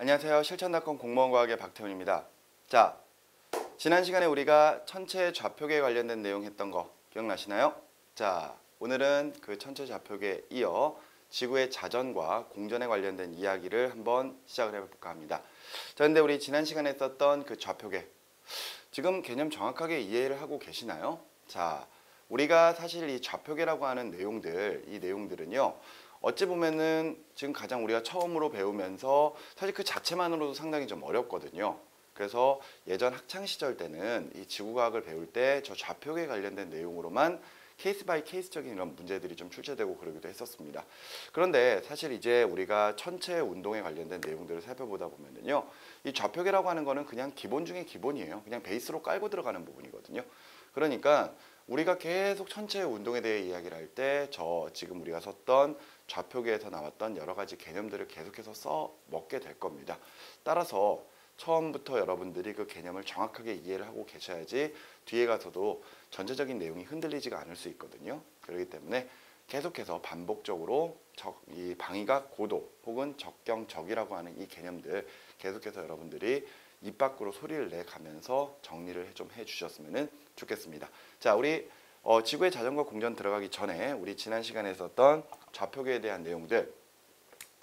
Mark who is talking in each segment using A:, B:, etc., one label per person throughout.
A: 안녕하세요. 실천닷컴 공무원과학의 박태훈입니다. 자, 지난 시간에 우리가 천체 좌표계에 관련된 내용 했던 거 기억나시나요? 자, 오늘은 그 천체 좌표계에 이어 지구의 자전과 공전에 관련된 이야기를 한번 시작을 해볼까 합니다. 자, 근데 우리 지난 시간에 썼던 그 좌표계 지금 개념 정확하게 이해를 하고 계시나요? 자, 우리가 사실 이 좌표계라고 하는 내용들, 이 내용들은요, 어찌 보면은 지금 가장 우리가 처음으로 배우면서 사실 그 자체만으로도 상당히 좀 어렵거든요. 그래서 예전 학창 시절 때는 이 지구과학을 배울 때 저 좌표계 관련된 내용으로만 케이스 바이 케이스적인 이런 문제들이 좀 출제되고 그러기도 했었습니다. 그런데 사실 이제 우리가 천체 운동에 관련된 내용들을 살펴보다 보면은요, 이 좌표계라고 하는 거는 그냥 기본 중에 기본이에요. 그냥 베이스로 깔고 들어가는 부분이거든요. 그러니까 우리가 계속 천체 운동에 대해 이야기를 할 때 저 지금 우리가 썼던 좌표계에서 나왔던 여러 가지 개념들을 계속해서 써 먹게 될 겁니다. 따라서 처음부터 여러분들이 그 개념을 정확하게 이해를 하고 계셔야지 뒤에 가서도 전체적인 내용이 흔들리지가 않을 수 있거든요. 그렇기 때문에 계속해서 반복적으로 이 방위각 고도 혹은 적경적이라고 하는 이 개념들 계속해서 여러분들이 입 밖으로 소리를 내가면서 정리를 좀 해주셨으면 좋겠습니다. 자, 우리 지구의 자전거 공전 들어가기 전에 우리 지난 시간에 썼던 좌표계에 대한 내용들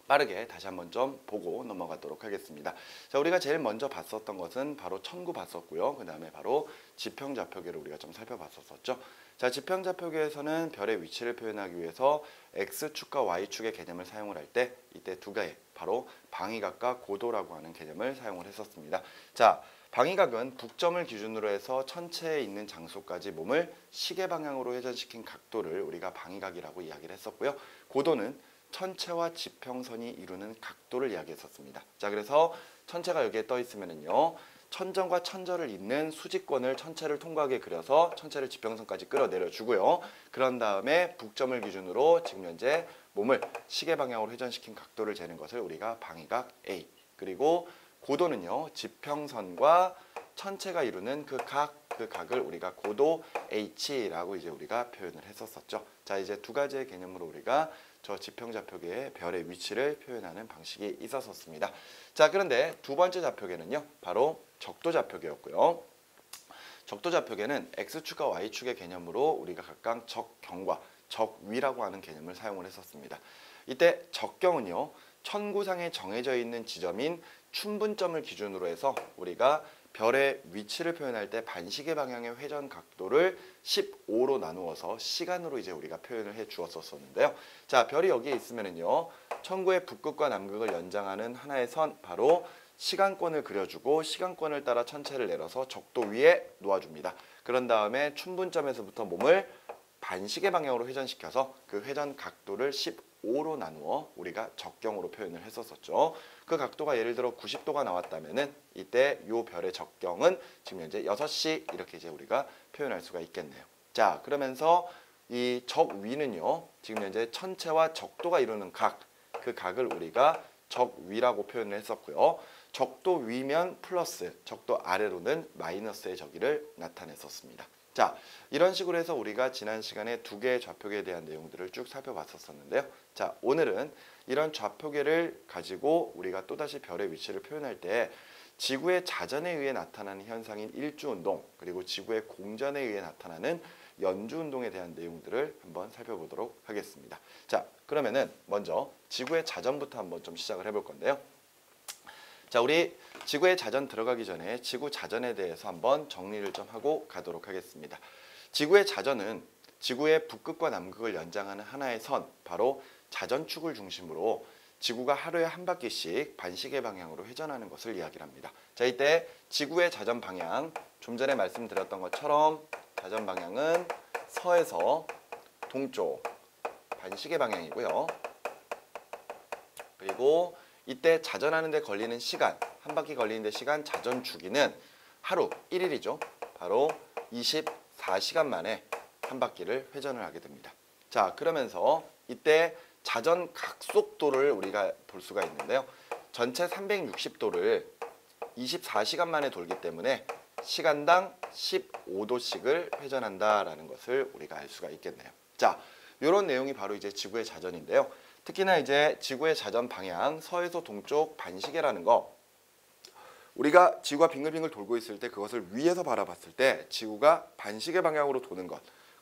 A: 빠르게 다시 한번 좀 보고 넘어가도록 하겠습니다. 자, 우리가 제일 먼저 봤었던 것은 바로 천구 봤었고요. 그 다음에 바로 지평좌표계를 우리가 좀 살펴봤었죠. 자, 지평좌표계에서는 별의 위치를 표현하기 위해서 X축과 Y축의 개념을 사용을 할 때 이때 두 가지 바로 방위각과 고도라고 하는 개념을 사용을 했었습니다. 자, 방위각은 북점을 기준으로 해서 천체에 있는 장소까지 몸을 시계 방향으로 회전시킨 각도를 우리가 방위각이라고 이야기를 했었고요. 고도는 천체와 지평선이 이루는 각도를 이야기했었습니다. 자, 그래서 천체가 여기에 떠 있으면은요, 천정과 천절을 잇는 수직권을 천체를 통과하게 그려서 천체를 지평선까지 끌어내려 주고요. 그런 다음에 북점을 기준으로 지금 현재 몸을 시계 방향으로 회전시킨 각도를 재는 것을 우리가 방위각 A, 그리고 고도는요, 지평선과 천체가 이루는 그 각을 우리가 고도 H라고 이제 우리가 표현을 했었었죠. 자, 이제 두 가지의 개념으로 우리가 저 지평좌표계의 별의 위치를 표현하는 방식이 있었습니다. 자, 그런데 두 번째 좌표계는요, 바로 적도좌표계였고요. 적도좌표계는 X축과 Y축의 개념으로 우리가 각각 적경과 적위라고 하는 개념을 사용을 했었습니다. 이때 적경은요, 천구상에 정해져 있는 지점인 춘분점을 기준으로 해서 우리가 별의 위치를 표현할 때 반시계 방향의 회전 각도를 15로 나누어서 시간으로 이제 우리가 표현을 해 주었었는데요. 자, 별이 여기에 있으면은요, 천구의 북극과 남극을 연장하는 하나의 선, 바로 시간권을 그려주고 시간권을 따라 천체를 내려서 적도 위에 놓아줍니다. 그런 다음에 춘분점에서부터 몸을 반시계 방향으로 회전시켜서 그 회전 각도를 15로 나누어 우리가 적경으로 표현을 했었죠. 그 각도가 예를 들어 90도가 나왔다면은 이때 요 별의 적경은 지금 현재 6시 이렇게 이제 우리가 표현할 수가 있겠네요. 자, 그러면서 이 적위는요, 지금 현재 천체와 적도가 이루는 각, 그 각을 우리가 적위라고 표현을 했었고요. 적도 위면 플러스, 적도 아래로는 마이너스의 적이를 나타냈었습니다. 자, 이런 식으로 해서 우리가 지난 시간에 두 개의 좌표계에 대한 내용들을 쭉 살펴봤었는데요. 자, 오늘은 이런 좌표계를 가지고 우리가 또다시 별의 위치를 표현할 때 지구의 자전에 의해 나타나는 현상인 일주운동, 그리고 지구의 공전에 의해 나타나는 연주운동에 대한 내용들을 한번 살펴보도록 하겠습니다. 자, 그러면은 먼저 지구의 자전부터 한번 좀 시작을 해볼 건데요. 자, 우리 지구의 자전 들어가기 전에 지구 자전에 대해서 한번 정리를 좀 하고 가도록 하겠습니다. 지구의 자전은 지구의 북극과 남극을 연장하는 하나의 선, 바로 자전축을 중심으로 지구가 하루에 한 바퀴씩 반시계 방향으로 회전하는 것을 이야기합니다. 자, 이때 지구의 자전 방향, 좀 전에 말씀드렸던 것처럼 자전 방향은 서에서 동쪽 반시계 방향이고요. 그리고 이때 자전하는 데 걸리는 시간, 한 바퀴 걸리는 데 시간 자전 주기는 하루 1일이죠. 바로 24시간 만에 한 바퀴를 회전을 하게 됩니다. 자, 그러면서 이때 자전 각속도를 우리가 볼 수가 있는데요. 전체 360도를 24시간 만에 돌기 때문에 시간당 15도씩을 회전한다라는 것을 우리가 알 수가 있겠네요. 자, 이런 내용이 바로 이제 지구의 자전인데요. 특히나 이제 지구의 자전 방향 서에서 동쪽 반시계라는 거, 우리가 지구가 빙글빙글 돌고 있을 때 그것을 위에서 바라봤을 때 지구가 반시계 방향으로 도는 것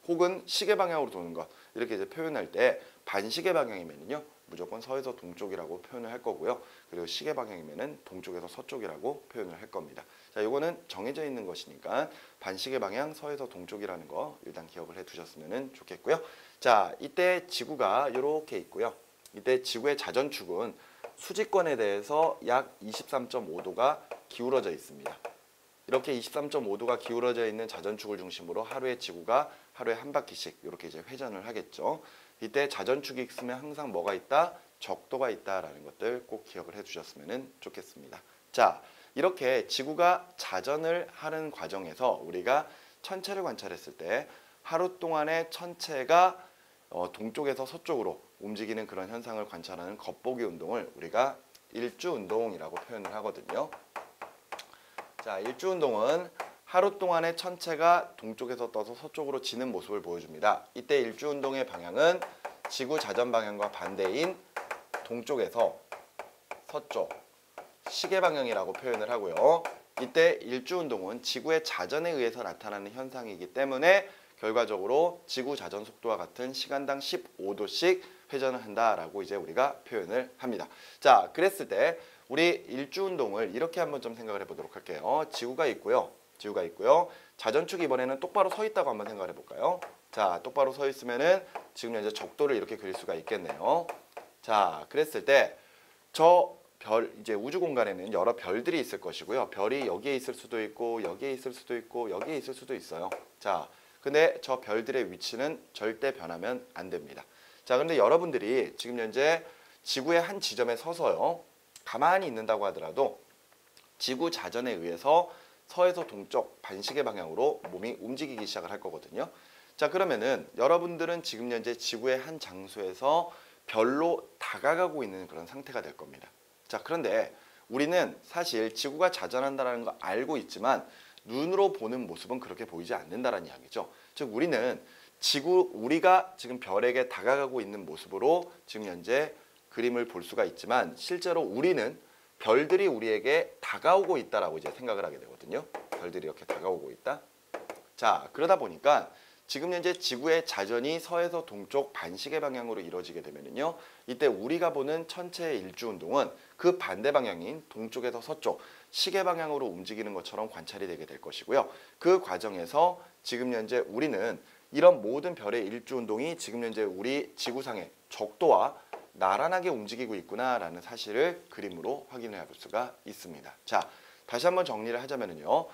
A: 혹은 시계 방향으로 도는 것, 이렇게 이제 표현할 때 반시계 방향이면요 무조건 서에서 동쪽이라고 표현을 할 거고요. 그리고 시계 방향이면은 동쪽에서 서쪽이라고 표현을 할 겁니다. 자, 이거는 정해져 있는 것이니까 반시계 방향 서에서 동쪽이라는 거 일단 기억을 해 두셨으면 좋겠고요. 자, 이때 지구가 이렇게 있고요. 이때 지구의 자전축은 수직권에 대해서 약 23.5도가 기울어져 있습니다. 이렇게 23.5도가 기울어져 있는 자전축을 중심으로 하루에 지구가 하루에 한 바퀴씩 이렇게 이제 회전을 하겠죠. 이때 자전축이 있으면 항상 뭐가 있다? 적도가 있다라는 것들 꼭 기억을 해주셨으면 좋겠습니다. 자, 이렇게 지구가 자전을 하는 과정에서 우리가 천체를 관찰했을 때 하루 동안의 천체가 동쪽에서 서쪽으로 움직이는 그런 현상을 관찰하는 겉보기 운동을 우리가 일주운동이라고 표현을 하거든요. 자, 일주운동은 하루 동안의 천체가 동쪽에서 떠서 서쪽으로 지는 모습을 보여줍니다. 이때 일주운동의 방향은 지구 자전 방향과 반대인 동쪽에서 서쪽, 시계 방향이라고 표현을 하고요. 이때 일주운동은 지구의 자전에 의해서 나타나는 현상이기 때문에 결과적으로 지구 자전 속도와 같은 시간당 15도씩 회전을 한다라고 이제 우리가 표현을 합니다. 자, 그랬을 때 우리 일주운동을 이렇게 한번 좀 생각을 해보도록 할게요. 지구가 있고요. 자전축이 이번에는 똑바로 서 있다고 한번 생각을 해볼까요? 자, 똑바로 서 있으면은 지금 현재 적도를 이렇게 그릴 수가 있겠네요. 자, 그랬을 때 저 별, 이제 우주 공간에는 여러 별들이 있을 것이고요. 별이 여기에 있을 수도 있고 여기에 있을 수도 있고 여기에 있을 수도 있어요. 자, 근데 저 별들의 위치는 절대 변하면 안 됩니다. 자, 근데 여러분들이 지금 현재 지구의 한 지점에 서서요, 가만히 있는다고 하더라도 지구 자전에 의해서 서에서 동쪽 반시계 방향으로 몸이 움직이기 시작을 할 거거든요. 자, 그러면은 여러분들은 지금 현재 지구의 한 장소에서 별로 다가가고 있는 그런 상태가 될 겁니다. 자, 그런데 우리는 사실 지구가 자전한다는 거 알고 있지만 눈으로 보는 모습은 그렇게 보이지 않는다는 이야기죠. 즉 우리는 우리가 지금 별에게 다가가고 있는 모습으로 지금 현재 그림을 볼 수가 있지만 실제로 우리는 별들이 우리에게 다가오고 있다라고 이제 생각을 하게 되거든요. 별들이 이렇게 다가오고 있다. 자, 그러다 보니까 지금 현재 지구의 자전이 서에서 동쪽 반시계 방향으로 이루어지게 되면요, 이때 우리가 보는 천체의 일주운동은 그 반대 방향인 동쪽에서 서쪽 시계 방향으로 움직이는 것처럼 관찰이 되게 될 것이고요. 그 과정에서 지금 현재 우리는 이런 모든 별의 일주운동이 지금 현재 우리 지구상의 적도와 나란하게 움직이고 있구나라는 사실을 그림으로 확인해 볼 수가 있습니다. 자, 다시 한번 정리를 하자면요,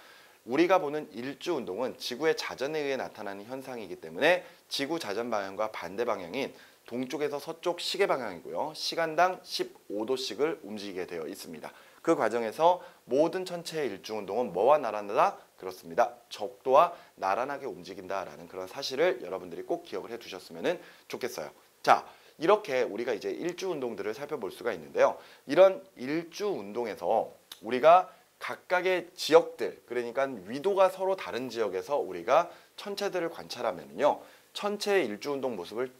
A: 우리가 보는 일주운동은 지구의 자전에 의해 나타나는 현상이기 때문에 지구 자전 방향과 반대 방향인 동쪽에서 서쪽 시계 방향이고요. 시간당 15도씩을 움직이게 되어 있습니다. 그 과정에서 모든 천체의 일주운동은 뭐와 나란하다? 그렇습니다. 적도와 나란하게 움직인다라는 그런 사실을 여러분들이 꼭 기억을 해 두셨으면 좋겠어요. 자, 이렇게 우리가 이제 일주운동들을 살펴볼 수가 있는데요. 이런 일주운동에서 우리가 각각의 지역들, 그러니까 위도가 서로 다른 지역에서 우리가 천체들을 관찰하면요, 천체의 일주운동 모습을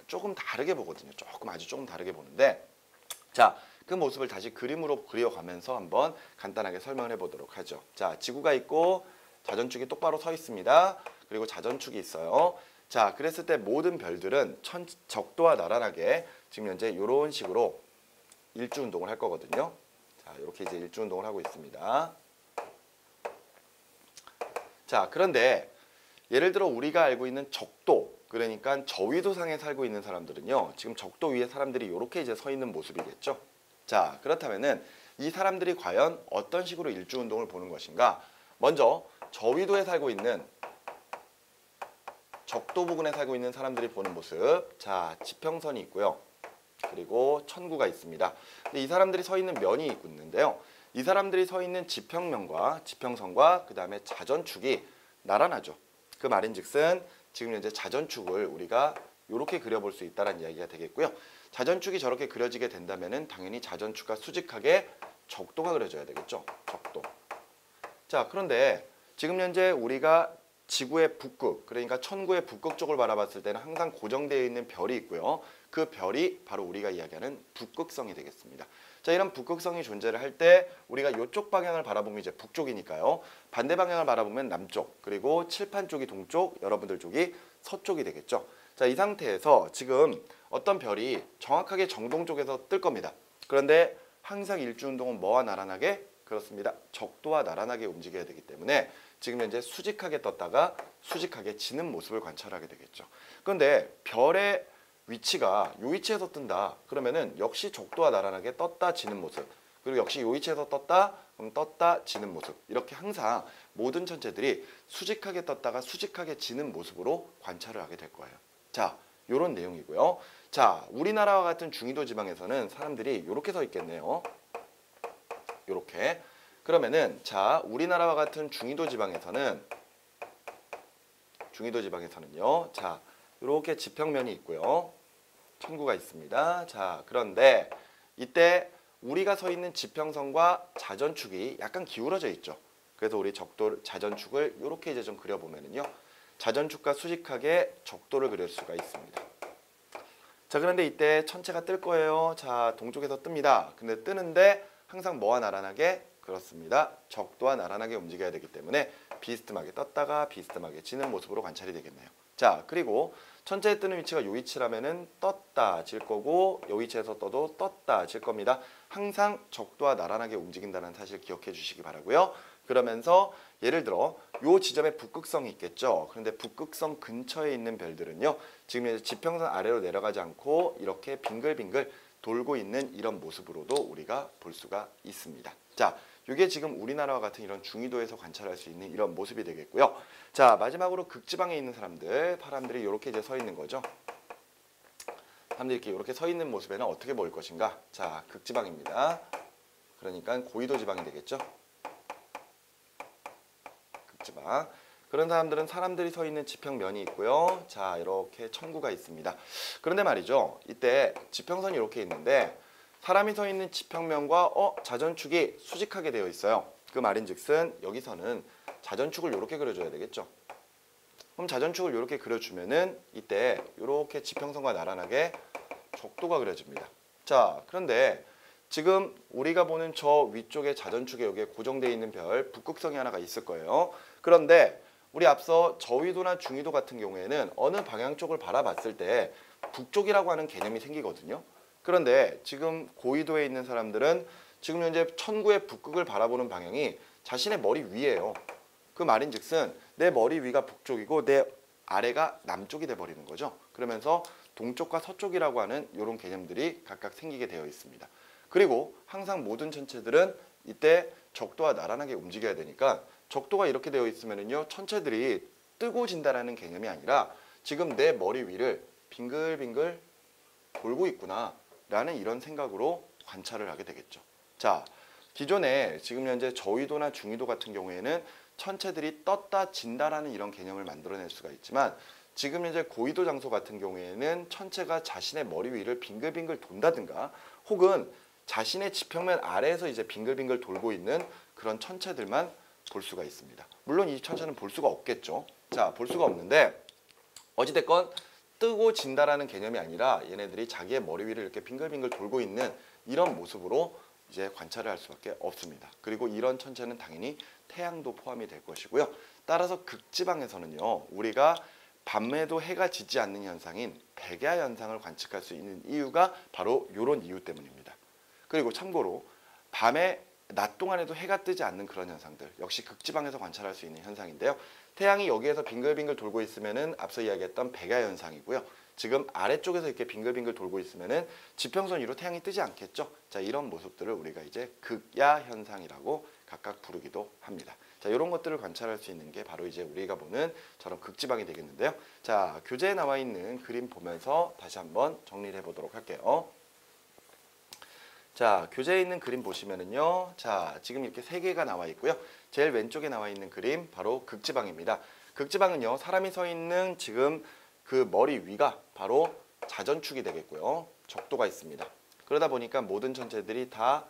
A: 조금 다르게 보거든요. 아주 조금 다르게 보는데, 자, 그 모습을 다시 그림으로 그려가면서 한번 간단하게 설명을 해보도록 하죠. 자, 지구가 있고 자전축이 똑바로 서 있습니다. 그리고 자전축이 있어요. 자, 그랬을 때 모든 별들은 적도와 나란하게 지금 현재 이런 식으로 일주운동을 할 거거든요. 자, 이렇게 이제 일주운동을 하고 있습니다. 자, 그런데 예를 들어 우리가 알고 있는 적도, 그러니까 저위도상에 살고 있는 사람들은요, 지금 적도 위에 사람들이 이렇게 이제 서 있는 모습이겠죠. 자, 그렇다면은 이 사람들이 과연 어떤 식으로 일주운동을 보는 것인가? 먼저 저위도에 살고 있는, 적도 부근에 살고 있는 사람들이 보는 모습. 자, 지평선이 있고요. 그리고 천구가 있습니다. 근데 이 사람들이 서 있는 면이 있는데요. 이 사람들이 서 있는 지평면과 지평선과 그 다음에 자전축이 나란하죠. 그 말인즉슨 지금 현재 자전축을 우리가 이렇게 그려볼 수 있다는 이야기가 되겠고요. 자전축이 저렇게 그려지게 된다면은 당연히 자전축과 수직하게 적도가 그려져야 되겠죠. 적도. 자, 그런데 지금 현재 우리가 지구의 북극, 그러니까 천구의 북극 쪽을 바라봤을 때는 항상 고정되어 있는 별이 있고요. 그 별이 바로 우리가 이야기하는 북극성이 되겠습니다. 자, 이런 북극성이 존재를 할 때 우리가 이쪽 방향을 바라보면 이제 북쪽이니까요. 반대 방향을 바라보면 남쪽, 그리고 칠판 쪽이 동쪽, 여러분들 쪽이 서쪽이 되겠죠. 자, 이 상태에서 지금 어떤 별이 정확하게 정동 쪽에서 뜰 겁니다. 그런데 항상 일주운동은 뭐와 나란하게? 그렇습니다. 적도와 나란하게 움직여야 되기 때문에 지금 현재 수직하게 떴다가 수직하게 지는 모습을 관찰하게 되겠죠. 그런데 별의 위치가 이 위치에서 뜬다. 그러면은 역시 적도와 나란하게 떴다 지는 모습. 그리고 역시 이 위치에서 떴다. 그럼 떴다 지는 모습. 이렇게 항상 모든 천체들이 수직하게 떴다가 수직하게 지는 모습으로 관찰을 하게 될 거예요. 자, 요런 내용이고요. 자, 우리나라와 같은 중위도 지방에서는 사람들이 이렇게 서 있겠네요. 요렇게. 그러면은 자, 우리나라와 같은 중위도 지방에서는요. 자, 이렇게 지평면이 있고요. 천구가 있습니다. 자, 그런데 이때 우리가 서 있는 지평선과 자전축이 약간 기울어져 있죠. 그래서 우리 적도 자전축을 이렇게 이제 좀 그려보면은요. 자전축과 수직하게 적도를 그릴 수가 있습니다. 자, 그런데 이때 천체가 뜰 거예요. 자, 동쪽에서 뜹니다. 근데 뜨는데 항상 뭐와 나란하게? 그렇습니다. 적도와 나란하게 움직여야 되기 때문에 비스듬하게 떴다가 비스듬하게 지는 모습으로 관찰이 되겠네요. 자, 그리고 천체에 뜨는 위치가 이 위치라면은 떴다 질 거고 이 위치에서 떠도 떴다 질 겁니다. 항상 적도와 나란하게 움직인다는 사실 기억해 주시기 바라고요. 그러면서 예를 들어 요 지점에 북극성이 있겠죠. 그런데 북극성 근처에 있는 별들은요. 지금 지평선 아래로 내려가지 않고 이렇게 빙글빙글 돌고 있는 이런 모습으로도 우리가 볼 수가 있습니다. 자, 이게 지금 우리나라와 같은 이런 중위도에서 관찰할 수 있는 이런 모습이 되겠고요. 자, 마지막으로 극지방에 있는 사람들이 이렇게 이제 서 있는 거죠. 사람들이 이렇게 서 있는 모습에는 어떻게 보일 것인가? 자, 극지방입니다. 그러니까 고위도 지방이 되겠죠. 극지방. 그런 사람들은 사람들이 서 있는 지평면이 있고요. 자, 이렇게 천구가 있습니다. 그런데 말이죠. 이때 지평선이 이렇게 있는데 사람이 서 있는 지평면과 자전축이 수직하게 되어 있어요. 그 말인즉슨 여기서는 자전축을 이렇게 그려줘야 되겠죠. 그럼 자전축을 이렇게 그려주면은 이때 이렇게 지평선과 나란하게 적도가 그려집니다. 자, 그런데 지금 우리가 보는 저 위쪽에 자전축에 여기에 고정되어 있는 별 북극성이 하나가 있을 거예요. 그런데 우리 앞서 저위도나 중위도 같은 경우에는 어느 방향 쪽을 바라봤을 때 북쪽이라고 하는 개념이 생기거든요. 그런데 지금 고위도에 있는 사람들은 지금 현재 천구의 북극을 바라보는 방향이 자신의 머리 위예요. 그 말인즉슨 내 머리 위가 북쪽이고 내 아래가 남쪽이 돼버리는 거죠. 그러면서 동쪽과 서쪽이라고 하는 이런 개념들이 각각 생기게 되어 있습니다. 그리고 항상 모든 천체들은 이때 적도와 나란하게 움직여야 되니까 적도가 이렇게 되어 있으면요 천체들이 뜨고 진다라는 개념이 아니라 지금 내 머리 위를 빙글빙글 돌고 있구나 라는 이런 생각으로 관찰을 하게 되겠죠. 자, 기존에 지금 현재 저위도나 중위도 같은 경우에는 천체들이 떴다 진다라는 이런 개념을 만들어낼 수가 있지만 지금 현재 고위도 장소 같은 경우에는 천체가 자신의 머리 위를 빙글빙글 돈다든가 혹은 자신의 지평면 아래에서 이제 빙글빙글 돌고 있는 그런 천체들만 볼 수가 있습니다. 물론 이 천체는 볼 수가 없겠죠. 자, 볼 수가 없는데 어찌됐건 뜨고 진다라는 개념이 아니라 얘네들이 자기의 머리 위를 이렇게 빙글빙글 돌고 있는 이런 모습으로 이제 관찰을 할 수밖에 없습니다. 그리고 이런 천체는 당연히 태양도 포함이 될 것이고요. 따라서 극지방에서는요. 우리가 밤에도 해가 지지 않는 현상인 백야 현상을 관측할 수 있는 이유가 바로 이런 이유 때문입니다. 그리고 참고로 밤에 낮 동안에도 해가 뜨지 않는 그런 현상들 역시 극지방에서 관찰할 수 있는 현상인데요. 태양이 여기에서 빙글빙글 돌고 있으면은 앞서 이야기했던 백야 현상이고요. 지금 아래쪽에서 이렇게 빙글빙글 돌고 있으면은 지평선 위로 태양이 뜨지 않겠죠. 자, 이런 모습들을 우리가 이제 극야 현상이라고 각각 부르기도 합니다. 자, 이런 것들을 관찰할 수 있는 게 바로 이제 우리가 보는 저런 극지방이 되겠는데요. 자, 교재에 나와 있는 그림 보면서 다시 한번 정리를 해보도록 할게요. 자, 교재에 있는 그림 보시면은요. 자, 지금 이렇게 세 개가 나와 있고요. 제일 왼쪽에 나와 있는 그림 바로 극지방입니다. 극지방은요. 사람이 서 있는 지금 그 머리 위가 바로 자전축이 되겠고요. 적도가 있습니다. 그러다 보니까 모든 천체들이 다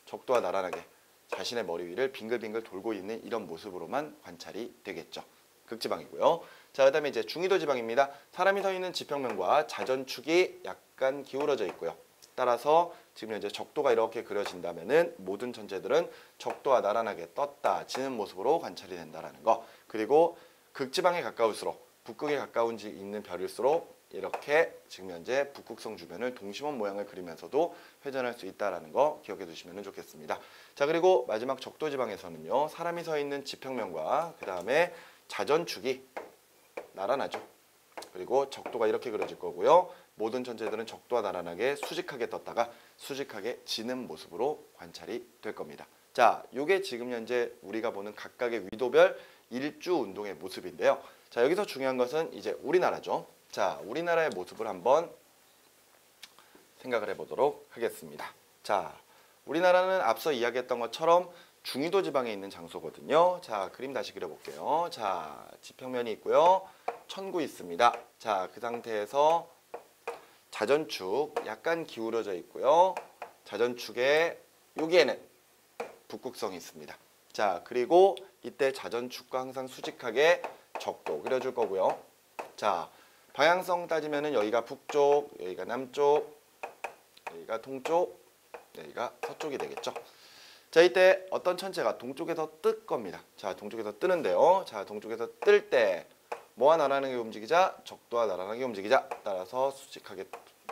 A: 적도와 나란하게 자신의 머리 위를 빙글빙글 돌고 있는 이런 모습으로만 관찰이 되겠죠. 극지방이고요. 자, 그다음에 이제 중위도 지방입니다. 사람이 서 있는 지평면과 자전축이 약간 기울어져 있고요. 따라서 지금 현재 적도가 이렇게 그려진다면은 모든 천체들은 적도와 나란하게 떴다 지는 모습으로 관찰이 된다라는 거. 그리고 극지방에 가까울수록 북극에 가까운 지 있는 별일수록 이렇게 지금 현재 북극성 주변을 동심원 모양을 그리면서도 회전할 수 있다는 거 기억해 두시면 좋겠습니다. 자, 그리고 마지막 적도 지방에서는요. 사람이 서 있는 지평면과 그 다음에 자전축이 나란하죠. 그리고 적도가 이렇게 그려질 거고요. 모든 천체들은 적도와 나란하게 수직하게 떴다가 수직하게 지는 모습으로 관찰이 될 겁니다. 자, 이게 지금 현재 우리가 보는 각각의 위도별 일주 운동의 모습인데요. 자, 여기서 중요한 것은 이제 우리나라죠. 자, 우리나라의 모습을 한번 생각을 해보도록 하겠습니다. 자, 우리나라는 앞서 이야기했던 것처럼 중위도 지방에 있는 장소거든요. 자, 그림 다시 그려볼게요. 자, 지평면이 있고요. 천구 있습니다. 자, 그 상태에서 자전축 약간 기울어져 있고요. 자전축에 여기에는 북극성이 있습니다. 자, 그리고 이때 자전축과 항상 수직하게 적도 그려줄 거고요. 자, 방향성 따지면은 여기가 북쪽, 여기가 남쪽, 여기가 동쪽, 여기가 서쪽이 되겠죠. 자, 이때 어떤 천체가 동쪽에서 뜰 겁니다. 자, 동쪽에서 뜨는데요. 자, 동쪽에서 뜰 때 뭐와 나란하게 움직이자? 적도와 나란하게 움직이자. 따라서 수직하게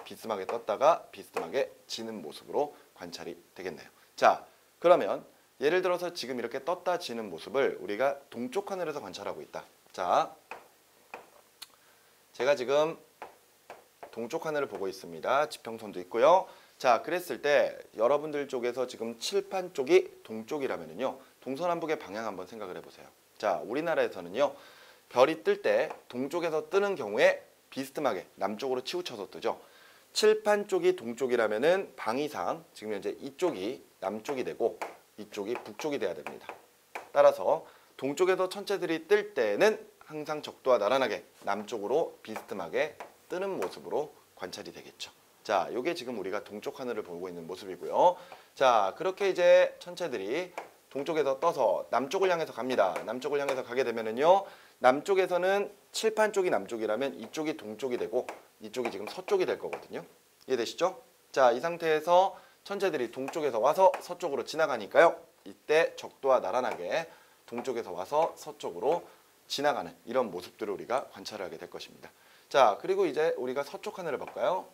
A: 비스듬하게 떴다가 비스듬하게 지는 모습으로 관찰이 되겠네요. 자, 그러면 예를 들어서 지금 이렇게 떴다 지는 모습을 우리가 동쪽 하늘에서 관찰하고 있다. 자, 제가 지금 동쪽 하늘을 보고 있습니다. 지평선도 있고요. 자, 그랬을 때 여러분들 쪽에서 지금 칠판 쪽이 동쪽이라면요. 동서남북의 방향 한번 생각을 해보세요. 자, 우리나라에서는요. 별이 뜰 때 동쪽에서 뜨는 경우에 비스듬하게 남쪽으로 치우쳐서 뜨죠. 칠판 쪽이 동쪽이라면은 방위상 지금 현재 이쪽이 남쪽이 되고 이쪽이 북쪽이 돼야 됩니다. 따라서 동쪽에서 천체들이 뜰 때는 항상 적도와 나란하게 남쪽으로 비스듬하게 뜨는 모습으로 관찰이 되겠죠. 자, 이게 지금 우리가 동쪽 하늘을 보고 있는 모습이고요. 자, 그렇게 이제 천체들이 동쪽에서 떠서 남쪽을 향해서 갑니다. 남쪽을 향해서 가게 되면은요. 남쪽에서는 칠판 쪽이 남쪽이라면 이쪽이 동쪽이 되고 이쪽이 지금 서쪽이 될 거거든요. 이해되시죠? 자, 이 상태에서 천체들이 동쪽에서 와서 서쪽으로 지나가니까요. 이때 적도와 나란하게 동쪽에서 와서 서쪽으로 지나가는 이런 모습들을 우리가 관찰을 하게 될 것입니다. 자, 그리고 이제 우리가 서쪽 하늘을 볼까요?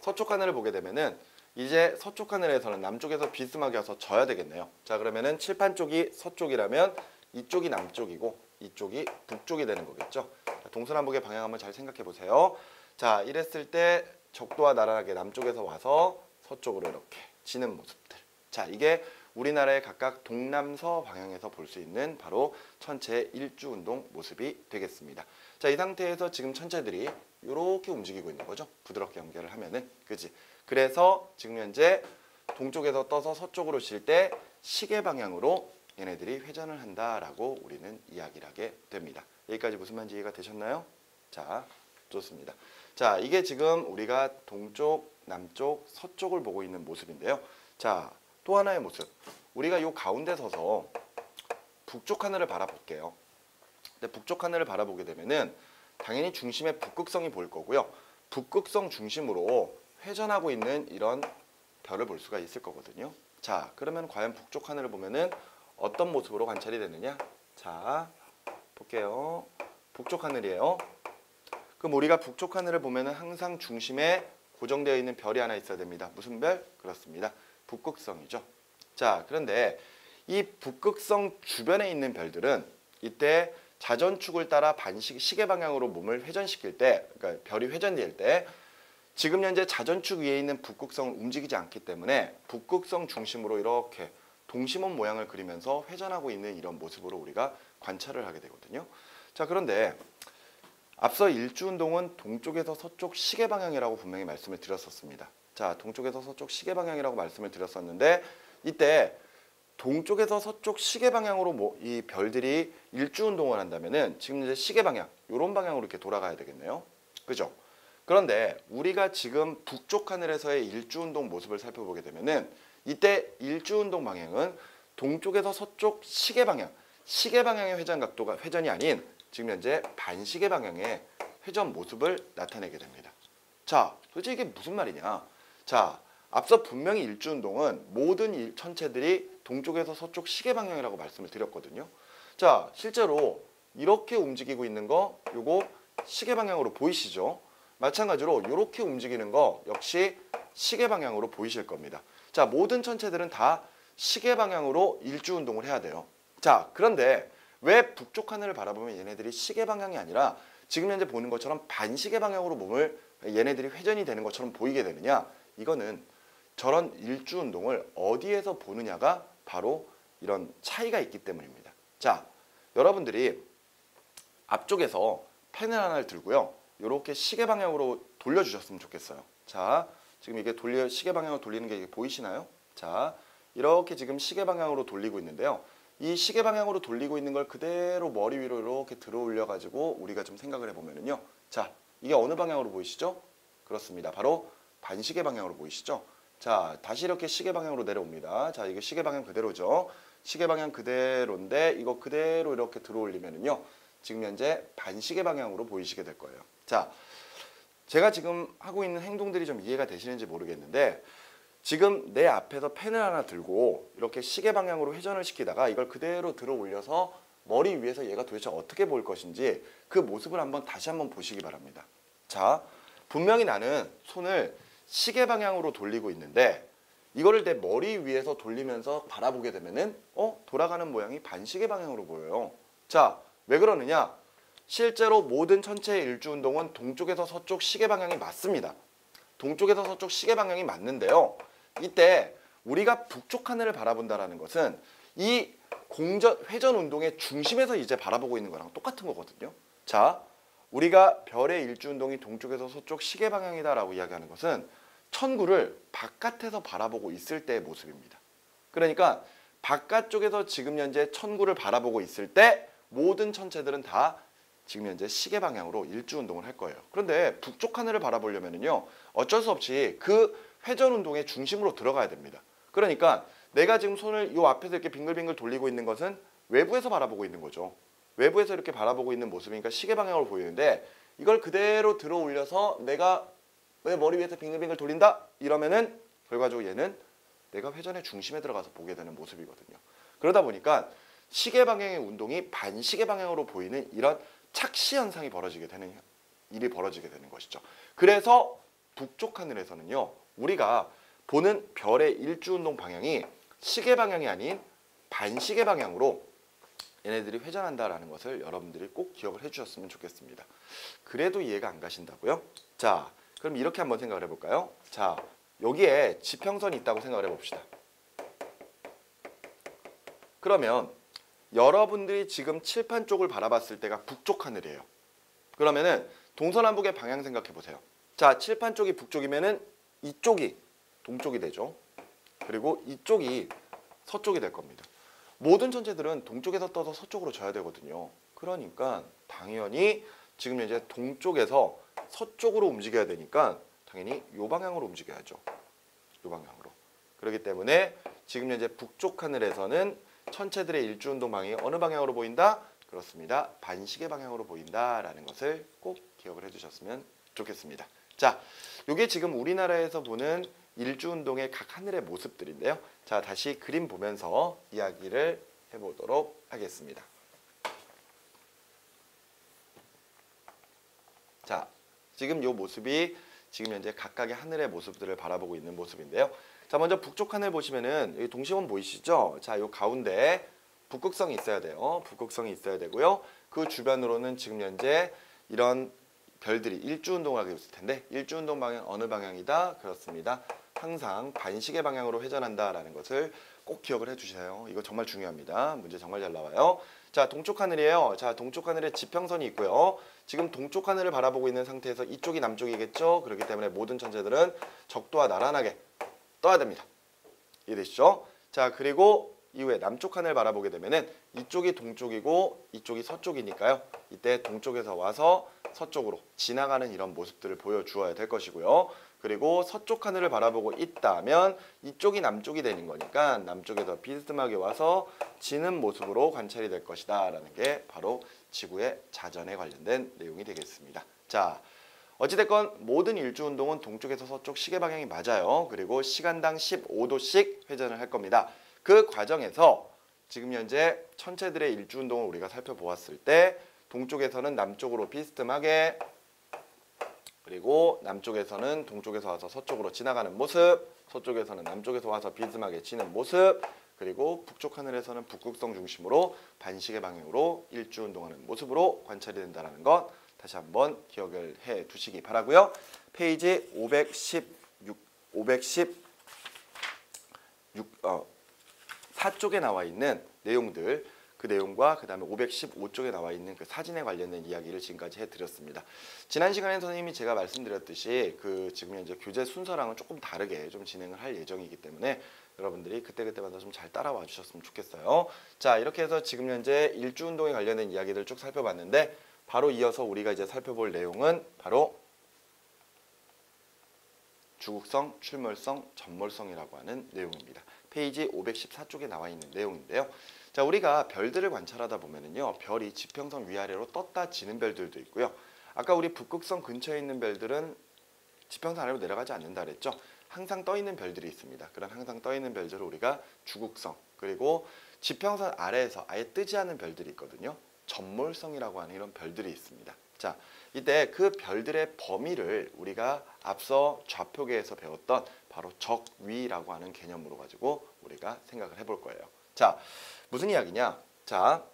A: 서쪽 하늘을 보게 되면은 이제 서쪽 하늘에서는 남쪽에서 비스듬하게 와서 져야 되겠네요. 자, 그러면은 칠판 쪽이 서쪽이라면 이쪽이 남쪽이고 이쪽이 북쪽이 되는 거겠죠. 자, 동서남북의 방향 한번 잘 생각해 보세요. 자, 이랬을 때 적도와 나란하게 남쪽에서 와서 서쪽으로 이렇게 지는 모습들. 자, 이게 우리나라의 각각 동남서 방향에서 볼 수 있는 바로 천체의 일주운동 모습이 되겠습니다. 자, 이 상태에서 지금 천체들이 이렇게 움직이고 있는 거죠. 부드럽게 연결을 하면은, 그지? 그래서 지금 현재 동쪽에서 떠서 서쪽으로 칠 때 시계 방향으로 얘네들이 회전을 한다라고 우리는 이야기를 하게 됩니다. 여기까지 무슨 말인지 이해가 되셨나요? 자, 좋습니다. 자, 이게 지금 우리가 동쪽, 남쪽, 서쪽을 보고 있는 모습인데요. 자, 또 하나의 모습. 우리가 요 가운데 서서 북쪽 하늘을 바라볼게요. 근데 북쪽 하늘을 바라보게 되면은 당연히 중심에 북극성이 보일 거고요. 북극성 중심으로 회전하고 있는 이런 별을 볼 수가 있을 거거든요. 자, 그러면 과연 북쪽 하늘을 보면은 어떤 모습으로 관찰이 되느냐? 자, 볼게요. 북쪽 하늘이에요. 그럼 우리가 북쪽 하늘을 보면은 항상 중심에 고정되어 있는 별이 하나 있어야 됩니다. 무슨 별? 그렇습니다. 북극성이죠. 자, 그런데 이 북극성 주변에 있는 별들은 이때 자전축을 따라 시계 방향으로 몸을 회전시킬 때, 그러니까 별이 회전될 때 지금 현재 자전축 위에 있는 북극성은 움직이지 않기 때문에 북극성 중심으로 이렇게 동심원 모양을 그리면서 회전하고 있는 이런 모습으로 우리가 관찰을 하게 되거든요. 자, 그런데 앞서 일주운동은 동쪽에서 서쪽 시계 방향이라고 분명히 말씀을 드렸었습니다. 자, 동쪽에서 서쪽 시계 방향이라고 말씀을 드렸었는데 이때 동쪽에서 서쪽 시계 방향으로 이 별들이 일주운동을 한다면은 지금 이제 시계 방향, 이런 방향으로 이렇게 돌아가야 되겠네요. 그죠? 그런데 우리가 지금 북쪽 하늘에서의 일주운동 모습을 살펴보게 되면은 이때 일주운동 방향은 동쪽에서 서쪽 시계 방향, 시계 방향의 회전 각도가 회전이 아닌 지금 현재 반시계 방향의 회전 모습을 나타내게 됩니다. 자, 도대체 이게 무슨 말이냐? 자, 앞서 분명히 일주운동은 모든 천체들이 동쪽에서 서쪽 시계 방향이라고 말씀을 드렸거든요. 자, 실제로 이렇게 움직이고 있는 거 요거 시계 방향으로 보이시죠? 마찬가지로 이렇게 움직이는 거 역시 시계 방향으로 보이실 겁니다. 자, 모든 천체들은 다 시계 방향으로 일주운동을 해야 돼요. 자, 그런데 왜 북쪽 하늘을 바라보면 얘네들이 시계 방향이 아니라 지금 현재 보는 것처럼 반시계 방향으로 몸을 얘네들이 회전이 되는 것처럼 보이게 되느냐? 이거는 저런 일주운동을 어디에서 보느냐가 바로 이런 차이가 있기 때문입니다. 자, 여러분들이 앞쪽에서 펜을 하나를 들고요. 이렇게 시계 방향으로 돌려주셨으면 좋겠어요. 자, 지금 이게 시계 방향으로 돌리는 게 보이시나요? 자, 이렇게 지금 시계 방향으로 돌리고 있는데요. 이 시계 방향으로 돌리고 있는 걸 그대로 머리 위로 이렇게 들어 올려 가지고 우리가 좀 생각을 해보면요. 자, 이게 어느 방향으로 보이시죠? 그렇습니다. 바로 반시계 방향으로 보이시죠? 자, 다시 이렇게 시계 방향으로 내려옵니다. 자, 이게 시계 방향 그대로죠. 시계 방향 그대로인데 이거 그대로 이렇게 들어 올리면요. 지금 현재 반시계 방향으로 보이시게 될 거예요. 자, 제가 지금 하고 있는 행동들이 좀 이해가 되시는지 모르겠는데 지금 내 앞에서 펜을 하나 들고 이렇게 시계 방향으로 회전을 시키다가 이걸 그대로 들어 올려서 머리 위에서 얘가 도대체 어떻게 보일 것인지 그 모습을 다시 한번 보시기 바랍니다. 자, 분명히 나는 손을 시계 방향으로 돌리고 있는데 이거를 내 머리 위에서 돌리면서 바라보게 되면은 돌아가는 모양이 반시계 방향으로 보여요. 자, 왜 그러느냐? 실제로 모든 천체의 일주운동은 동쪽에서 서쪽 시계 방향이 맞습니다. 동쪽에서 서쪽 시계 방향이 맞는데요. 이때 우리가 북쪽 하늘을 바라본다는 것은 이 회전 운동의 중심에서 이제 바라보고 있는 거랑 똑같은 거거든요. 자, 우리가 별의 일주운동이 동쪽에서 서쪽 시계 방향이다라고 이야기하는 것은 천구를 바깥에서 바라보고 있을 때의 모습입니다. 그러니까 바깥쪽에서 지금 현재 천구를 바라보고 있을 때 모든 천체들은 다 지금 현재 시계 방향으로 일주운동을 할 거예요. 그런데 북쪽 하늘을 바라보려면요. 어쩔 수 없이 그 회전 운동의 중심으로 들어가야 됩니다. 그러니까 내가 지금 손을 이 앞에서 이렇게 빙글빙글 돌리고 있는 것은 외부에서 바라보고 있는 거죠. 외부에서 이렇게 바라보고 있는 모습이니까 시계 방향으로 보이는데 이걸 그대로 들어 올려서 내가 왜 머리 위에서 빙글빙글 돌린다? 이러면은 결과적으로 얘는 내가 회전의 중심에 들어가서 보게 되는 모습이거든요. 그러다 보니까 시계 방향의 운동이 반시계 방향으로 보이는 이런 착시 현상이 일이 벌어지게 되는 것이죠. 그래서 북쪽 하늘에서는요. 우리가 보는 별의 일주운동 방향이 시계 방향이 아닌 반시계 방향으로 얘네들이 회전한다라는 것을 여러분들이 꼭 기억을 해주셨으면 좋겠습니다. 그래도 이해가 안 가신다고요? 자, 그럼 이렇게 한번 생각을 해볼까요? 자, 여기에 지평선이 있다고 생각을 해봅시다. 그러면 여러분들이 지금 칠판 쪽을 바라봤을 때가 북쪽 하늘이에요. 그러면은 동서남북의 방향 생각해 보세요. 자, 칠판 쪽이 북쪽이면은 이쪽이 동쪽이 되죠. 그리고 이쪽이 서쪽이 될 겁니다. 모든 천체들은 동쪽에서 떠서 서쪽으로 져야 되거든요. 그러니까 당연히 지금 현재 동쪽에서 서쪽으로 움직여야 되니까 당연히 이 방향으로 움직여야죠. 이 방향으로. 그렇기 때문에 지금 현재 북쪽 하늘에서는 천체들의 일주운동 방향이 어느 방향으로 보인다? 그렇습니다. 반시계 방향으로 보인다라는 것을 꼭 기억을 해주셨으면 좋겠습니다. 자, 이게 지금 우리나라에서 보는 일주운동의 각 하늘의 모습들인데요. 자, 다시 그림 보면서 이야기를 해보도록 하겠습니다. 자, 지금 이 모습이 지금 현재 각각의 하늘의 모습들을 바라보고 있는 모습인데요. 자, 먼저 북쪽 하늘 보시면은 여기 동시원 보이시죠? 자, 요 가운데 북극성이 있어야 돼요. 북극성이 있어야 되고요. 그 주변으로는 지금 현재 이런 별들이 일주운동을 하게 있을 텐데 일주운동 방향 어느 방향이다? 그렇습니다. 항상 반시계 방향으로 회전한다라는 것을 꼭 기억을 해주세요. 이거 정말 중요합니다. 문제 정말 잘 나와요. 자, 동쪽 하늘이에요. 자, 동쪽 하늘에 지평선이 있고요. 지금 동쪽 하늘을 바라보고 있는 상태에서 이쪽이 남쪽이겠죠. 그렇기 때문에 모든 천체들은 적도와 나란하게 떠야 됩니다. 이해되시죠? 자, 그리고 이후에 남쪽 하늘 바라보게 되면은 이쪽이 동쪽이고 이쪽이 서쪽이니까요. 이때 동쪽에서 와서 서쪽으로 지나가는 이런 모습들을 보여주어야 될 것이고요. 그리고 서쪽 하늘을 바라보고 있다면 이쪽이 남쪽이 되는 거니까 남쪽에서 비스듬하게 와서 지는 모습으로 관찰이 될 것이다 라는 게 바로 지구의 자전에 관련된 내용이 되겠습니다. 자, 어찌됐건 모든 일주운동은 동쪽에서 서쪽 시계 방향이 맞아요. 그리고 시간당 15도씩 회전을 할 겁니다. 그 과정에서 지금 현재 천체들의 일주운동을 우리가 살펴보았을 때 동쪽에서는 남쪽으로 비스듬하게, 그리고 남쪽에서는 동쪽에서 와서 서쪽으로 지나가는 모습, 서쪽에서는 남쪽에서 와서 비스듬하게 지는 모습, 그리고 북쪽 하늘에서는 북극성 중심으로 반시계 방향으로 일주운동하는 모습으로 관찰이 된다는 것 다시 한번 기억을 해 두시기 바라고요. 페이지 514쪽에 나와 있는 내용들, 그 내용과 그 다음에 515쪽에 나와 있는 그 사진에 관련된 이야기를 지금까지 해드렸습니다. 지난 시간에 선생님이 제가 말씀드렸듯이 그 지금 현재 교재 순서랑은 조금 다르게 좀 진행을 할 예정이기 때문에 여러분들이 그때그때마다 좀 잘 따라와 주셨으면 좋겠어요. 자, 이렇게 해서 지금 현재 일주운동에 관련된 이야기들을 쭉 살펴봤는데 바로 이어서 우리가 이제 살펴볼 내용은 바로 주극성, 출몰성, 전몰성이라고 하는 내용입니다. 페이지 514쪽에 나와 있는 내용인데요. 자, 우리가 별들을 관찰하다 보면은요, 별이 지평선 위아래로 떴다 지는 별들도 있고요. 아까 우리 북극성 근처에 있는 별들은 지평선 아래로 내려가지 않는다 그랬죠. 항상 떠 있는 별들이 있습니다. 그런 항상 떠 있는 별들을 우리가 주극성, 그리고 지평선 아래에서 아예 뜨지 않는 별들이 있거든요. 전몰성이라고 하는 이런 별들이 있습니다. 자, 이때 그 별들의 범위를 우리가 앞서 좌표계에서 배웠던 바로 적위라고 하는 개념으로 가지고 우리가 생각을 해볼 거예요. 자, 무슨 이야기냐? 자,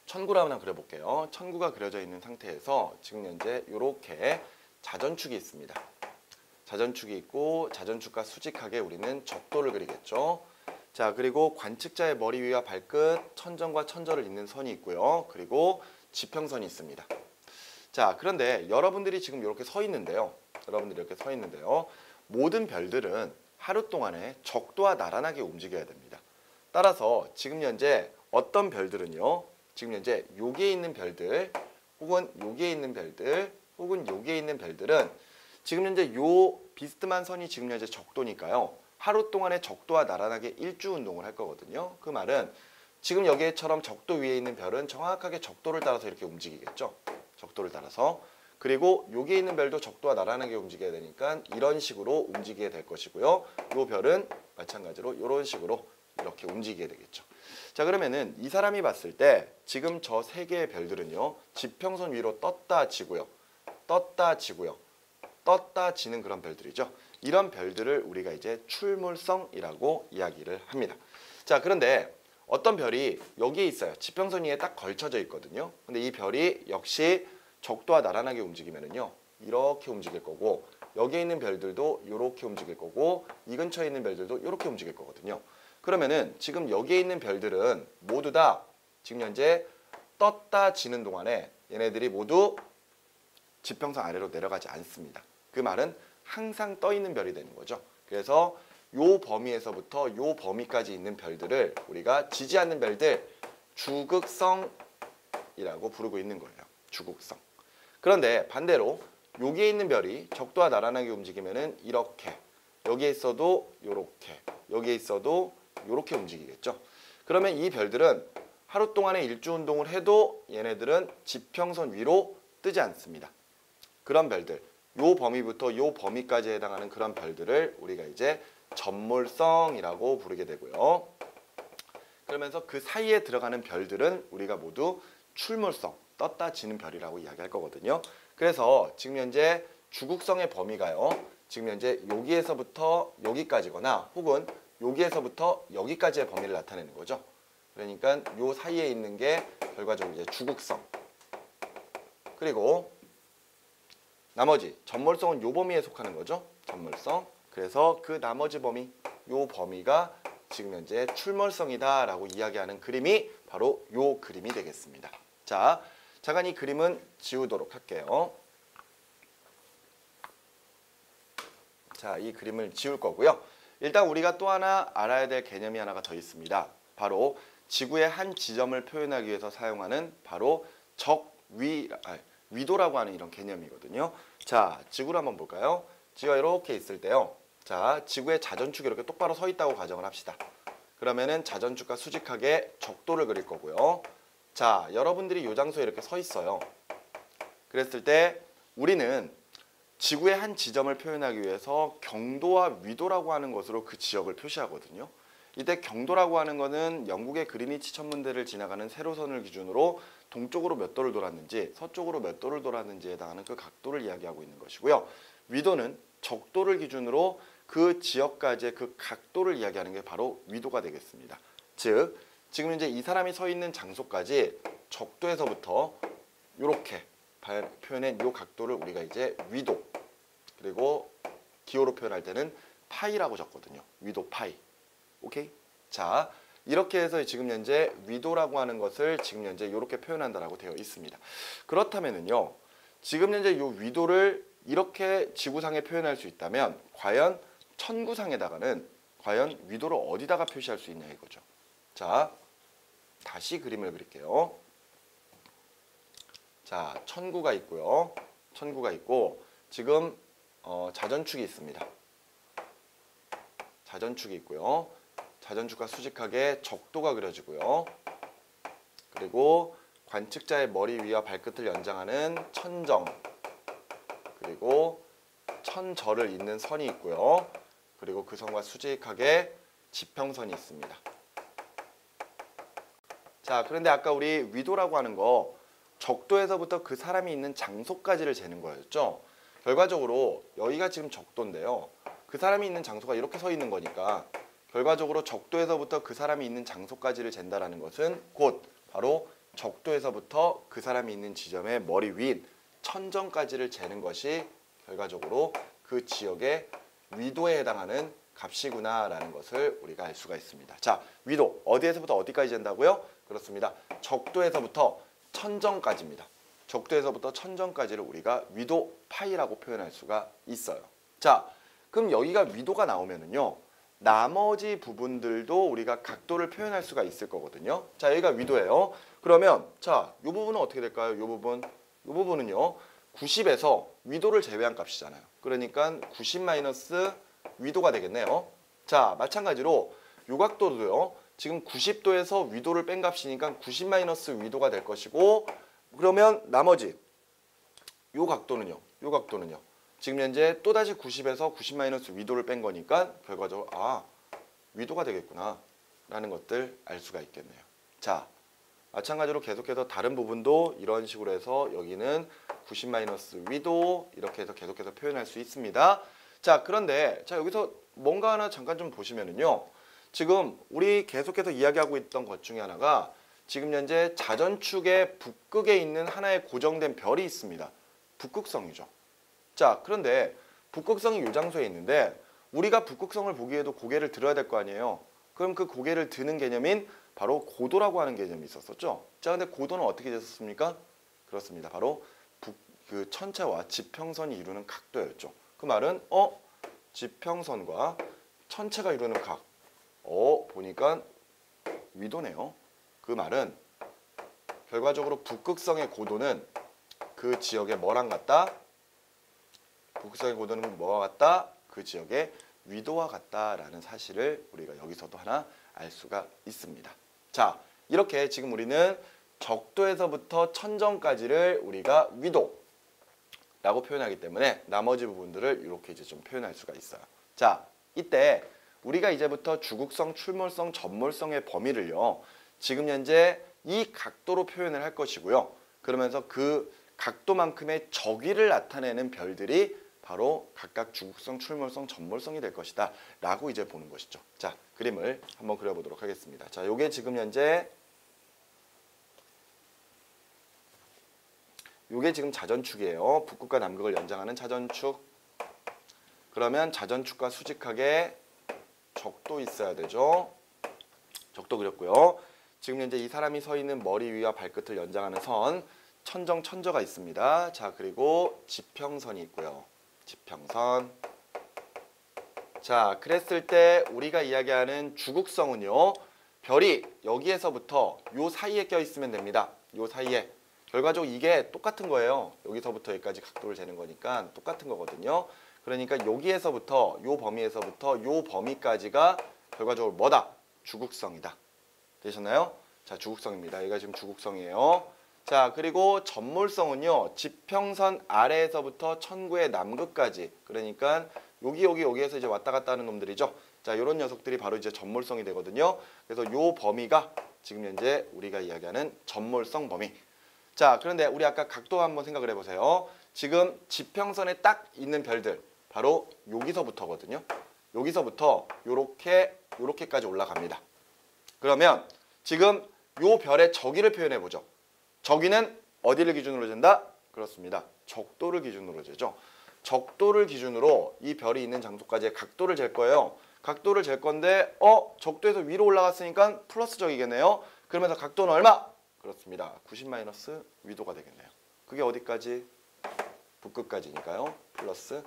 A: 천구를 하나 그려볼게요. 천구가 그려져 있는 상태에서 지금 현재 이렇게 자전축이 있습니다. 자전축이 있고 자전축과 수직하게 우리는 적도를 그리겠죠. 자, 그리고 관측자의 머리 위와 발끝, 천정과 천절을 잇는 선이 있고요. 그리고 지평선이 있습니다. 자, 그런데 여러분들이 지금 이렇게 서 있는데요. 모든 별들은 하루 동안에 적도와 나란하게 움직여야 됩니다. 따라서 지금 현재 어떤 별들은요. 지금 현재 여기에 있는 별들, 혹은 여기에 있는 별들, 혹은 여기에 있는 별들은 지금 현재 요 비스듬한 선이 지금 현재 적도니까요. 하루 동안에 적도와 나란하게 일주운동을 할 거거든요. 그 말은 지금 여기처럼 적도 위에 있는 별은 정확하게 적도를 따라서 이렇게 움직이겠죠. 적도를 따라서. 그리고 여기에 있는 별도 적도와 나란하게 움직여야 되니까 이런 식으로 움직이게 될 것이고요. 이 별은 마찬가지로 이런 식으로 이렇게 움직이게 되겠죠. 자, 그러면은 이 사람이 봤을 때 지금 저 세 개의 별들은요. 지평선 위로 떴다 지고요. 떴다 지고요. 떴다 지는 그런 별들이죠. 이런 별들을 우리가 이제 출몰성이라고 이야기를 합니다. 자, 그런데 어떤 별이 여기에 있어요. 지평선 위에 딱 걸쳐져 있거든요. 근데 이 별이 역시 적도와 나란하게 움직이면은요. 이렇게 움직일 거고, 여기에 있는 별들도 이렇게 움직일 거고, 이 근처에 있는 별들도 이렇게 움직일 거거든요. 그러면은 지금 여기에 있는 별들은 모두 다 지금 현재 떴다 지는 동안에 얘네들이 모두 지평선 아래로 내려가지 않습니다. 그 말은 항상 떠 있는 별이 되는 거죠. 그래서 요 범위에서부터 요 범위까지 있는 별들을 우리가 지지 않는 별들, 주극성이라고 부르고 있는 거예요. 주극성. 그런데 반대로 여기에 있는 별이 적도와 나란하게 움직이면은 이렇게, 여기에 있어도 요렇게, 여기에 있어도 요렇게 움직이겠죠. 그러면 이 별들은 하루 동안에 일주운동을 해도 얘네들은 지평선 위로 뜨지 않습니다. 그런 별들, 요 범위부터 요 범위까지 해당하는 그런 별들을 우리가 이제 전몰성이라고 부르게 되고요. 그러면서 그 사이에 들어가는 별들은 우리가 모두 출몰성, 떴다 지는 별이라고 이야기할 거거든요. 그래서 지금 현재 주극성의 범위가요. 지금 현재 여기에서부터 여기까지거나 혹은 여기에서부터 여기까지의 범위를 나타내는 거죠. 그러니까 요 사이에 있는 게 결과적으로 이제 주극성. 그리고 나머지 전몰성은 요 범위에 속하는 거죠. 전몰성. 그래서 그 나머지 범위, 요 범위가 지금 현재 출몰성이다라고 이야기하는 그림이 바로 요 그림이 되겠습니다. 자, 잠깐 이 그림은 지우도록 할게요. 자, 이 그림을 지울 거고요. 일단 우리가 또 하나 알아야 될 개념이 하나가 더 있습니다. 바로 지구의 한 지점을 표현하기 위해서 사용하는 바로 위도라고 하는 이런 개념이거든요. 자, 지구를 한번 볼까요? 지구가 이렇게 있을 때요. 자, 지구의 자전축이 이렇게 똑바로 서 있다고 가정을 합시다. 그러면은 자전축과 수직하게 적도를 그릴 거고요. 자, 여러분들이 이 장소에 이렇게 서 있어요. 그랬을 때 우리는 지구의 한 지점을 표현하기 위해서 경도와 위도라고 하는 것으로 그 지역을 표시하거든요. 이때 경도라고 하는 것은 영국의 그리니치 천문대를 지나가는 세로선을 기준으로 동쪽으로 몇 도를 돌았는지 서쪽으로 몇 도를 돌았는지에 해당하는 그 각도를 이야기하고 있는 것이고요. 위도는 적도를 기준으로 그 지역까지의 그 각도를 이야기하는 게 바로 위도가 되겠습니다. 즉 지금 이제 이 사람이 서 있는 장소까지 적도에서부터 이렇게 표현한 이 각도를 우리가 이제 위도, 그리고 기호로 표현할 때는 파이라고 적거든요. 위도 파이. 오케이? 자, 이렇게 해서 지금 현재 위도라고 하는 것을 지금 현재 이렇게 표현한다라고 되어 있습니다. 그렇다면은요, 지금 현재 이 위도를 이렇게 지구상에 표현할 수 있다면 과연 천구상에다가는 과연 위도를 어디다가 표시할 수 있냐 이거죠. 자, 다시 그림을 그릴게요. 자, 천구가 있고요. 천구가 있고 지금 자전축이 있습니다. 자전축이 있고요. 자전축과 수직하게 적도가 그려지고요. 그리고 관측자의 머리 위와 발끝을 연장하는 천정, 그리고 천절을 잇는 선이 있고요. 그리고 그 선과 수직하게 지평선이 있습니다. 자, 그런데 아까 우리 위도라고 하는 거 적도에서부터 그 사람이 있는 장소까지를 재는 거였죠. 결과적으로 여기가 지금 적도인데요. 그 사람이 있는 장소가 이렇게 서 있는 거니까 결과적으로 적도에서부터 그 사람이 있는 장소까지를 잰다라는 것은 곧 바로 적도에서부터 그 사람이 있는 지점의 머리 위인 천정까지를 재는 것이 결과적으로 그 지역의 위도에 해당하는 값이구나라는 것을 우리가 알 수가 있습니다. 자, 위도 어디에서부터 어디까지 잰다고요? 그렇습니다. 적도에서부터 천정까지입니다. 적도에서부터 천정까지를 우리가 위도 파이라고 표현할 수가 있어요. 자, 그럼 여기가 위도가 나오면은요, 나머지 부분들도 우리가 각도를 표현할 수가 있을 거거든요. 자, 여기가 위도예요. 그러면 자, 이 부분은 어떻게 될까요? 이 부분은요, 90에서 위도를 제외한 값이잖아요. 그러니까 90 마이너스 위도가 되겠네요. 자, 마찬가지로 요 각도도요, 지금 90도에서 위도를 뺀 값이니까 90 마이너스 위도가 될 것이고, 그러면 나머지 요 각도는요. 지금 현재 또다시 90에서 90 마이너스 위도를 뺀 거니까 결과적으로 위도가 되겠구나 라는 것들 알 수가 있겠네요. 자, 마찬가지로 계속해서 다른 부분도 이런 식으로 해서 여기는 90 마이너스 위도 이렇게 해서 계속해서 표현할 수 있습니다. 자, 그런데 자, 여기서 뭔가 하나 잠깐 좀 보시면은요, 지금 우리 계속해서 이야기하고 있던 것 중에 하나가 지금 현재 자전축의 북극에 있는 하나의 고정된 별이 있습니다. 북극성이죠. 자, 그런데 북극성이 이 장소에 있는데 우리가 북극성을 보기에도 고개를 들어야 될 거 아니에요. 그럼 그 고개를 드는 개념인 바로 고도라고 하는 개념이 있었었죠. 자, 근데 고도는 어떻게 됐었습니까? 그렇습니다. 바로 그 천체와 지평선이 이루는 각도였죠. 그 말은 지평선과 천체가 이루는 각. 보니까 위도네요. 그 말은 결과적으로 북극성의 고도는 그 지역의 뭐랑 같다? 북극성의 고도는 뭐와 같다? 그 지역의 위도와 같다라는 사실을 우리가 여기서도 하나 알 수가 있습니다. 자, 이렇게 지금 우리는 적도에서부터 천정까지를 우리가 위도라고 표현하기 때문에 나머지 부분들을 이렇게 이제 좀 표현할 수가 있어요. 자, 이때 우리가 이제부터 주극성, 출몰성, 접몰성의 범위를요, 지금 현재 이 각도로 표현을 할 것이고요. 그러면서 그 각도만큼의 저기를 나타내는 별들이 바로 각각 주극성, 출몰성, 접몰성이 될 것이다 라고 이제 보는 것이죠. 자, 그림을 한번 그려보도록 하겠습니다. 자, 요게 지금 현재 요게 지금 자전축이에요. 북극과 남극을 연장하는 자전축. 그러면 자전축과 수직하게 적도 있어야 되죠. 적도 그렸고요. 지금 현재 이 사람이 서 있는 머리 위와 발끝을 연장하는 선, 천정가 있습니다. 자, 그리고 지평선이 있고요. 지평선. 자, 그랬을 때 우리가 이야기하는 주극성은요, 별이 여기에서부터 요 사이에 껴 있으면 됩니다. 요 사이에. 결과적으로 이게 똑같은 거예요. 여기서부터 여기까지 각도를 재는 거니까 똑같은 거거든요. 그러니까 여기에서부터 요 범위에서부터 요 범위까지가 결과적으로 뭐다? 주국성이다. 되셨나요? 자, 주국성입니다. 여기가 지금 주국성이에요. 자, 그리고 접몰성은요. 지평선 아래에서부터 천구의 남극까지. 그러니까 여기에서 이제 왔다 갔다 하는 놈들이죠. 자, 요런 녀석들이 바로 이제 접몰성이 되거든요. 그래서 요 범위가 지금 현재 우리가 이야기하는 접몰성 범위. 자, 그런데 우리 아까 각도 한번 생각을 해보세요. 지금 지평선에 딱 있는 별들 바로 여기서부터거든요. 여기서부터 요렇게까지 올라갑니다. 그러면 지금 요 별의 저기를 표현해 보죠. 저기는 어디를 기준으로 잰다? 그렇습니다. 적도를 기준으로 재죠. 적도를 기준으로 이 별이 있는 장소까지의 각도를 잴 거예요. 각도를 잴 건데 적도에서 위로 올라갔으니까 플러스 적이겠네요. 그러면서 각도는 얼마? 그렇습니다. 90- 위도가 되겠네요. 그게 어디까지? 북극까지니까요. 플러스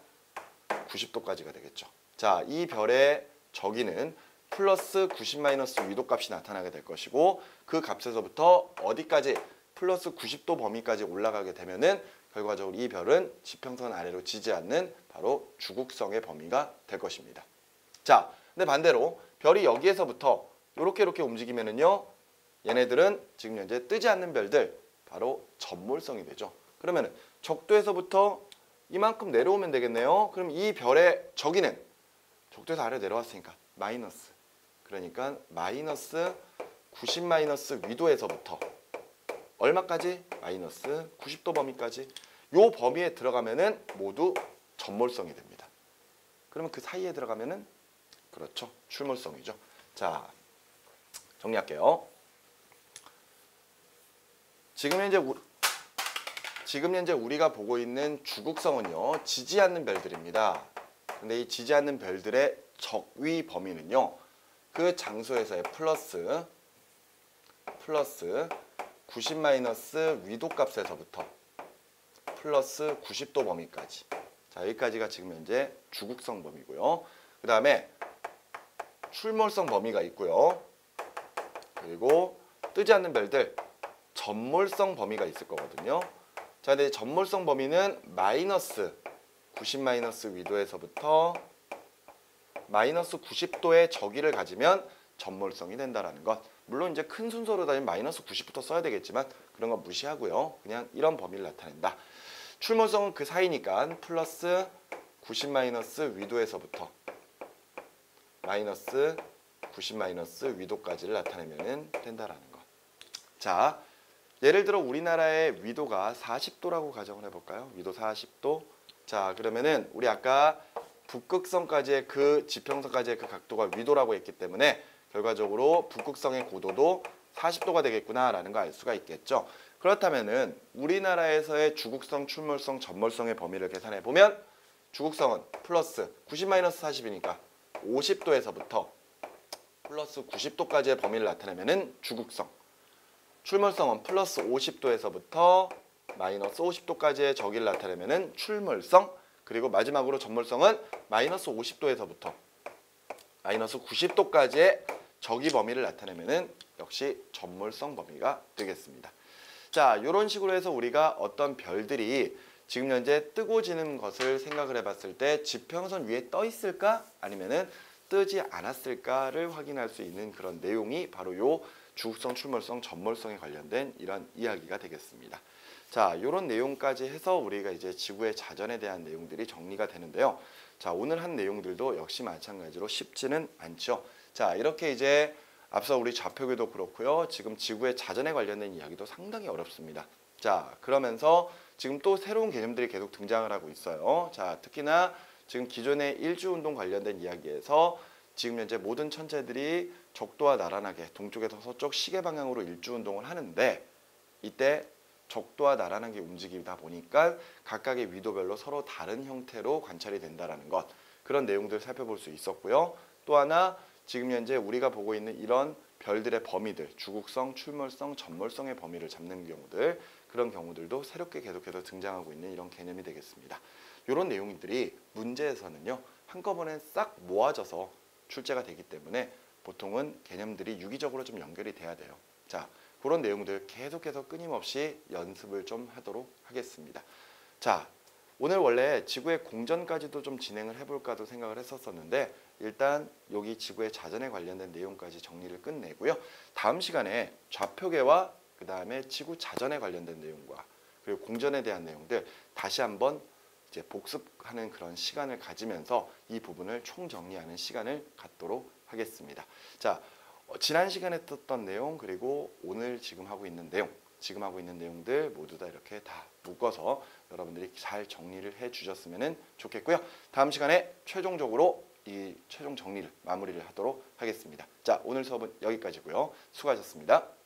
A: 90도까지가 되겠죠. 자, 이 별의 저기는 플러스 90- 위도 값이 나타나게 될 것이고 그 값에서부터 어디까지? 플러스 90도 범위까지 올라가게 되면은 결과적으로 이 별은 지평선 아래로 지지 않는 바로 주국성의 범위가 될 것입니다. 자, 근데 반대로 별이 여기에서부터 이렇게 움직이면은요. 얘네들은 지금 현재 뜨지 않는 별들 바로 접몰성이 되죠. 그러면은 적도에서부터 이만큼 내려오면 되겠네요. 그럼 이 별의 저기는 적도에서 아래로 내려왔으니까 마이너스. 그러니까 마이너스 90- 위도에서부터 얼마까지? 마이너스 90도 범위까지. 요 범위에 들어가면은 모두 접몰성이 됩니다. 그러면 그 사이에 들어가면은 그렇죠. 출몰성이죠. 자, 정리할게요. 지금 현재 우리가 보고 있는 주국성은요. 지지 않는 별들입니다. 근데 이 지지 않는 별들의 적위 범위는요. 그 장소에서의 플러스 90- 위도 값에서부터 플러스 90도 범위까지. 자, 여기까지가 지금 현재 주국성 범위고요. 그 다음에 출몰성 범위가 있고요. 그리고 뜨지 않는 별들 접몰성 범위가 있을 거거든요. 자, 근데 접몰성 범위는 마이너스 90- 위도에서부터 마이너스 90도의 저기를 가지면 접몰성이 된다라는 것. 물론 이제 큰 순서로 다니면 마이너스 90부터 써야 되겠지만 그런 건 무시하고요. 그냥 이런 범위를 나타낸다. 출몰성은 그 사이니까 플러스 90- 위도에서부터 마이너스 90- 위도까지를 나타내면 된다라는 것. 자, 예를 들어 우리나라의 위도가 40도라고 가정을 해볼까요? 위도 40도. 자, 그러면은 우리 아까 북극성까지의 그 지평선까지의 그 각도가 위도라고 했기 때문에 결과적으로 북극성의 고도도 40도가 되겠구나라는 거 알 수가 있겠죠. 그렇다면은 우리나라에서의 주국성, 출몰성, 접몰성의 범위를 계산해 보면 주국성은 플러스 90- 40이니까 50도에서부터 플러스 90도까지의 범위를 나타내면은 주국성. 출몰성은 플러스 50도에서부터 마이너스 50도까지의 저기를 나타내면은 출몰성. 그리고 마지막으로 접몰성은 마이너스 50도에서부터 마이너스 90도까지의 저기 범위를 나타내면은 역시 접몰성 범위가 되겠습니다. 자, 이런 식으로 해서 우리가 어떤 별들이 지금 현재 뜨고 지는 것을 생각을 해봤을 때 지평선 위에 떠 있을까 아니면은 뜨지 않았을까를 확인할 수 있는 그런 내용이 바로 요 주국성, 출몰성, 접몰성에 관련된 이런 이야기가 되겠습니다. 자, 이런 내용까지 해서 우리가 이제 지구의 자전에 대한 내용들이 정리가 되는데요. 자, 오늘 한 내용들도 역시 마찬가지로 쉽지는 않죠. 자, 이렇게 이제 앞서 우리 좌표계도 그렇고요. 지금 지구의 자전에 관련된 이야기도 상당히 어렵습니다. 자, 그러면서 지금 또 새로운 개념들이 계속 등장을 하고 있어요. 자, 특히나 지금 기존의 일주운동 관련된 이야기에서 지금 현재 모든 천체들이 적도와 나란하게 동쪽에서 서쪽 시계 방향으로 일주운동을 하는데 이때 적도와 나란하게 움직이다 보니까 각각의 위도별로 서로 다른 형태로 관찰이 된다는 것. 그런 내용들을 살펴볼 수 있었고요. 또 하나 지금 현재 우리가 보고 있는 이런 별들의 범위들, 주국성, 출몰성, 접몰성의 범위를 잡는 경우들, 그런 경우들도 새롭게 계속해서 등장하고 있는 이런 개념이 되겠습니다. 이런 내용들이 문제에서는요. 한꺼번에 싹 모아져서 출제가 되기 때문에 보통은 개념들이 유기적으로 좀 연결이 돼야 돼요. 자, 그런 내용들 계속해서 끊임없이 연습을 좀 하도록 하겠습니다. 자, 오늘 원래 지구의 공전까지도 좀 진행을 해볼까도 생각을 했었는데 일단 여기 지구의 자전에 관련된 내용까지 정리를 끝내고요. 다음 시간에 좌표계와 그 다음에 지구 자전에 관련된 내용과 그리고 공전에 대한 내용들 다시 한번 이제 복습하는 그런 시간을 가지면서 이 부분을 총정리하는 시간을 갖도록 하겠습니다. 자, 지난 시간에 썼던 내용 그리고 오늘 지금 하고 있는 내용들 모두 다 이렇게 다 묶어서 여러분들이 잘 정리를 해 주셨으면 좋겠고요. 다음 시간에 최종적으로 이 최종 정리를 마무리를 하도록 하겠습니다. 자, 오늘 수업은 여기까지고요. 수고하셨습니다.